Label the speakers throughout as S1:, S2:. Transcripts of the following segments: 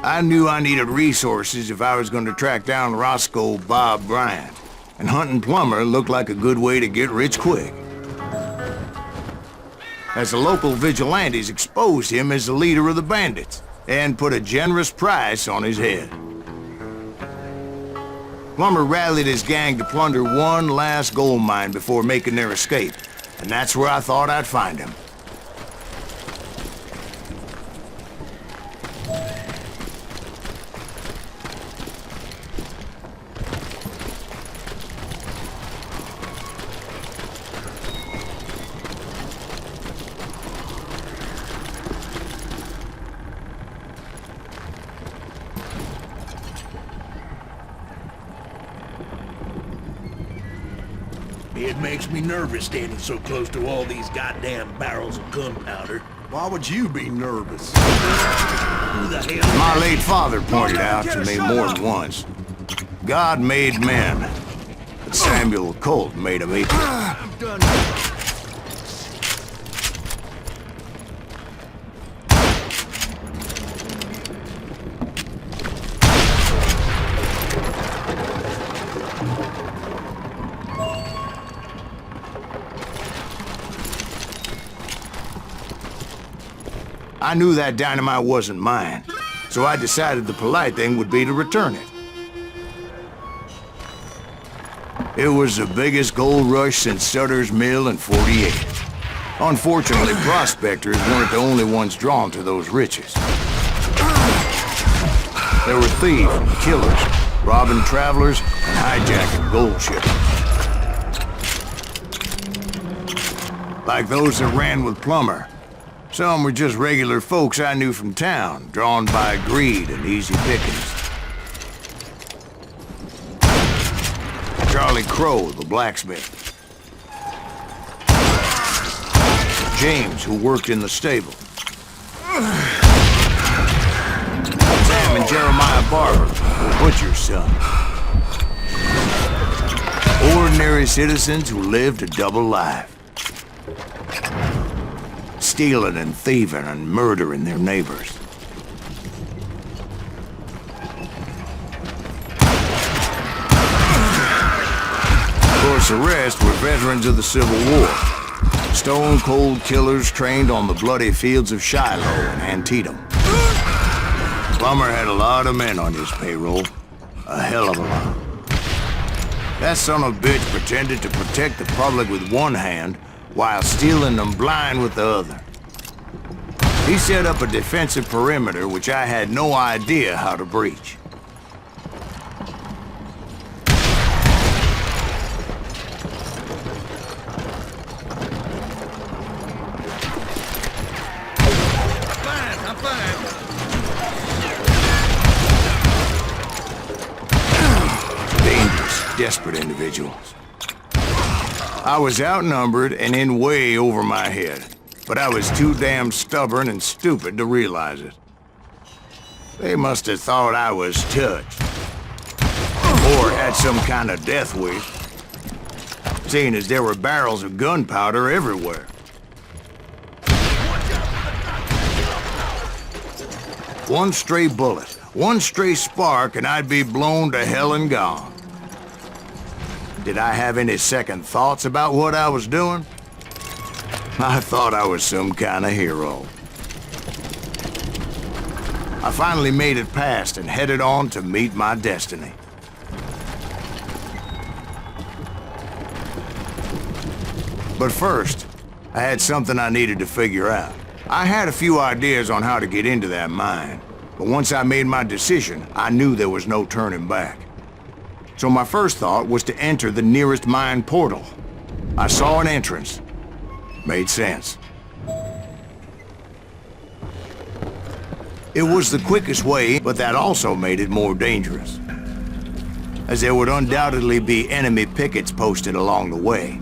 S1: I knew I needed resources if I was going to track down Roscoe Bob Bryant, and hunting Plummer looked like a good way to get rich quick. As the local vigilantes exposed him as the leader of the bandits, and put a generous price on his head. Plummer rallied his gang to plunder one last gold mine before making their escape, and that's where I thought I'd find him.
S2: It makes me nervous standing so close to all these goddamn barrels of gunpowder.
S3: Why would you be nervous?
S2: Who the hell?
S1: My late father pointed out to me more than once. God made men, but Samuel Colt made them equal.
S2: I'm done.
S1: I knew that dynamite wasn't mine, so I decided the polite thing would be to return it. It was the biggest gold rush since Sutter's Mill in '48. Unfortunately, prospectors weren't the only ones drawn to those riches. There were thieves and killers, robbing travelers and hijacking gold ships. Like those that ran with Plummer. Some were just regular folks I knew from town, drawn by greed and easy pickings. Charlie Crow, the blacksmith. James, who worked in the stable. Sam and Jeremiah Barber, the butcher's son. Ordinary citizens who lived a double life. Stealing and thieving and murdering their neighbors. Of course, the rest were veterans of the Civil War. Stone-cold killers trained on the bloody fields of Shiloh and Antietam. Plummer had a lot of men on his payroll. A hell of a lot. That son of a bitch pretended to protect the public with one hand while stealing them blind with the other. He set up a defensive perimeter which I had no idea how to breach.
S2: I'm fine.
S1: Dangerous, desperate individuals. I was outnumbered and in way over my head, but I was too damn stubborn and stupid to realize it. They must have thought I was touched. Or had some kind of death wish, seeing as there were barrels of gunpowder everywhere. One stray bullet, one stray spark, and I'd be blown to hell and gone. Did I have any second thoughts about what I was doing? I thought I was some kind of hero. I finally made it past and headed on to meet my destiny. But first, I had something I needed to figure out. I had a few ideas on how to get into that mine, but once I made my decision, I knew there was no turning back. So my first thought was to enter the nearest mine portal. I saw an entrance. Made sense. It was the quickest way, but that also made it more dangerous, as there would undoubtedly be enemy pickets posted along the way.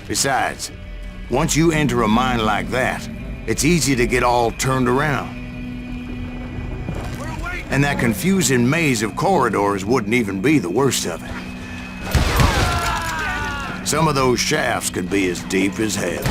S1: Besides, once you enter a mine like that, it's easy to get all turned around. And that confusing maze of corridors wouldn't even be the worst of it. Some of those shafts could be as deep as hell.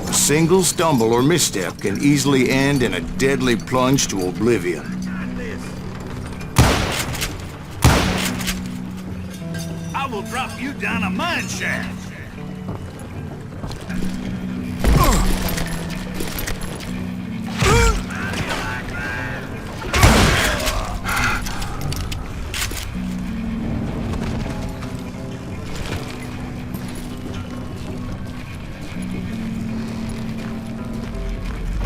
S1: A single stumble or misstep can easily end in a deadly plunge to oblivion.
S2: I will drop you down a mine shaft.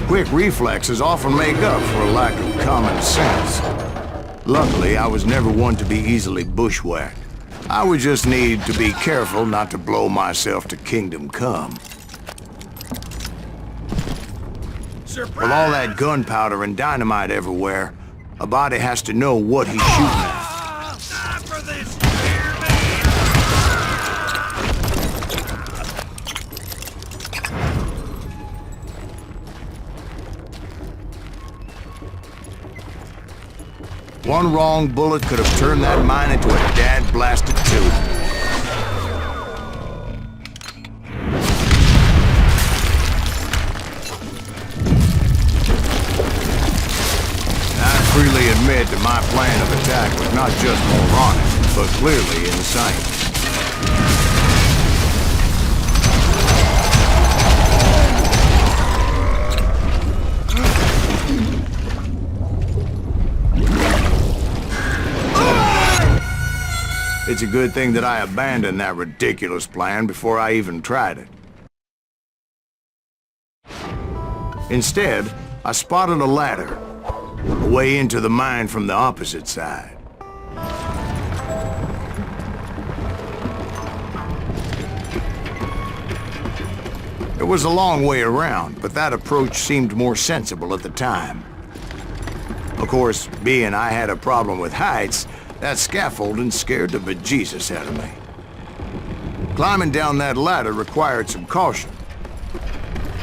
S1: Quick reflexes often make up for a lack of common sense. Luckily, I was never one to be easily bushwhacked. I would just need to be careful not to blow myself to kingdom come.
S2: Surprise!
S1: With all that gunpowder and dynamite everywhere, a body has to know what he's shooting at.
S2: Time for this, you hear me?
S1: One wrong bullet could have turned that mine into a dad-blasted tube. I freely admit that my plan of attack was not just moronic, but clearly insane. It's a good thing that I abandoned that ridiculous plan before I even tried it. Instead, I spotted a ladder, a way into the mine from the opposite side. It was a long way around, but that approach seemed more sensible at the time. Of course, being I had a problem with heights, that scaffolding scared the bejesus out of me. Climbing down that ladder required some caution,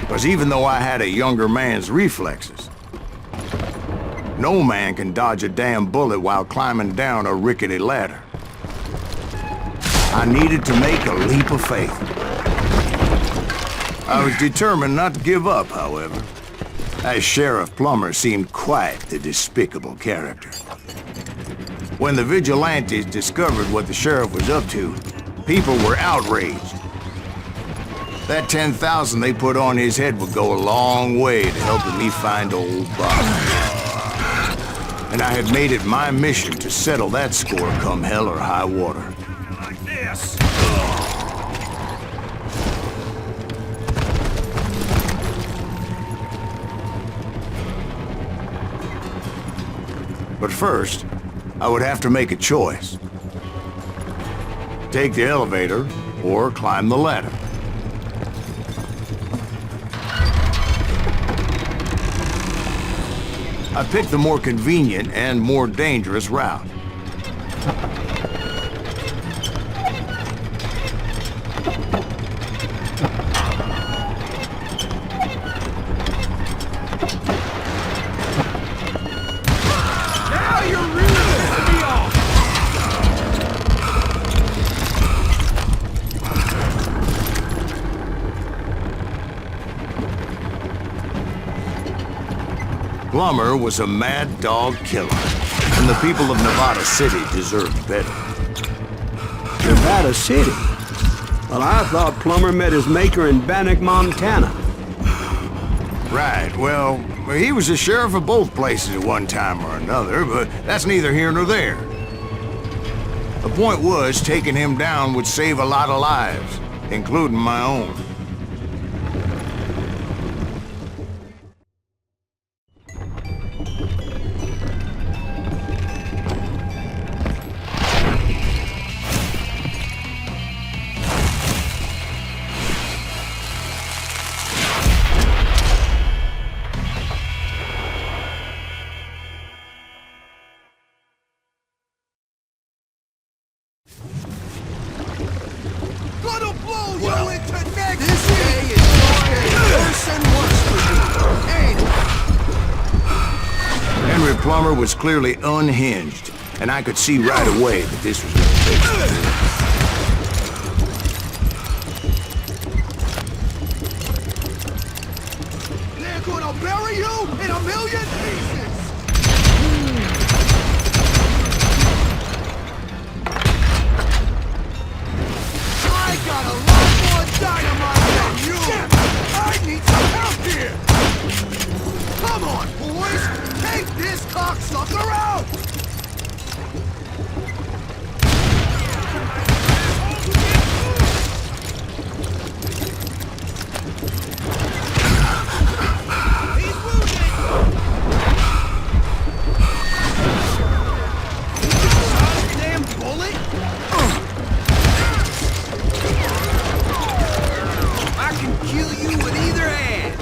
S1: because even though I had a younger man's reflexes, no man can dodge a damn bullet while climbing down a rickety ladder. I needed to make a leap of faith. I was determined not to give up, however, as Sheriff Plummer seemed quite the despicable character. When the vigilantes discovered what the sheriff was up to, people were outraged. That 10,000 they put on his head would go a long way to helping me find old Bob. And I had made it my mission to settle that score come hell or high water.
S2: Like this.
S1: But first, I would have to make a choice. Take the elevator or climb the ladder. I picked the more convenient and more dangerous route. Plummer was a mad dog killer, and the people of Nevada City deserved better.
S4: Nevada City? Well, I thought Plummer met his maker in Bannock, Montana.
S1: Right, well, he was the sheriff of both places at one time or another, but that's neither here nor there. The point was, taking him down would save a lot of lives, including my own. Plummer was clearly unhinged, and I could see right away that this was going to take some doing.
S3: They're gonna bury you in a million pieces! I got a lot more dynamite than you! I need some help here! Come on, boys! Take this cocksucker out! He's wounded! Damn bullet! I can kill you with either hand!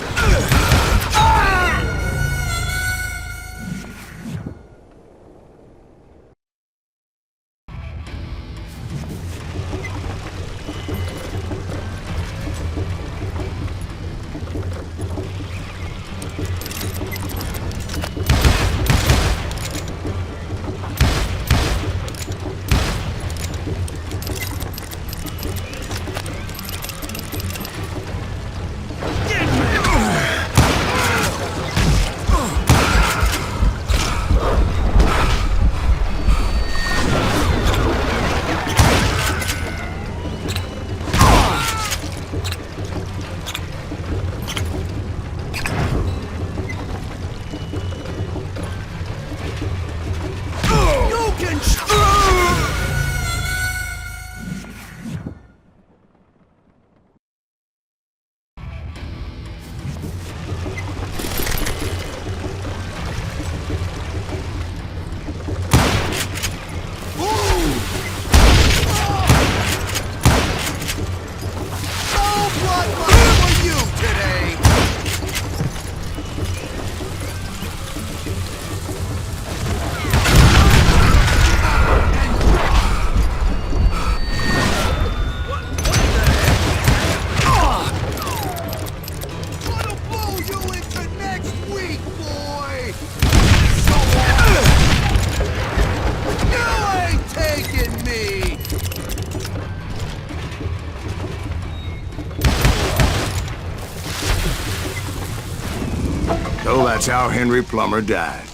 S1: So that's how Henry Plummer died.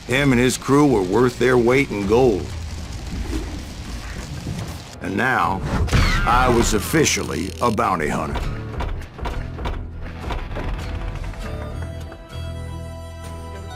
S1: Him and his crew were worth their weight in gold. And now, I was officially a bounty hunter.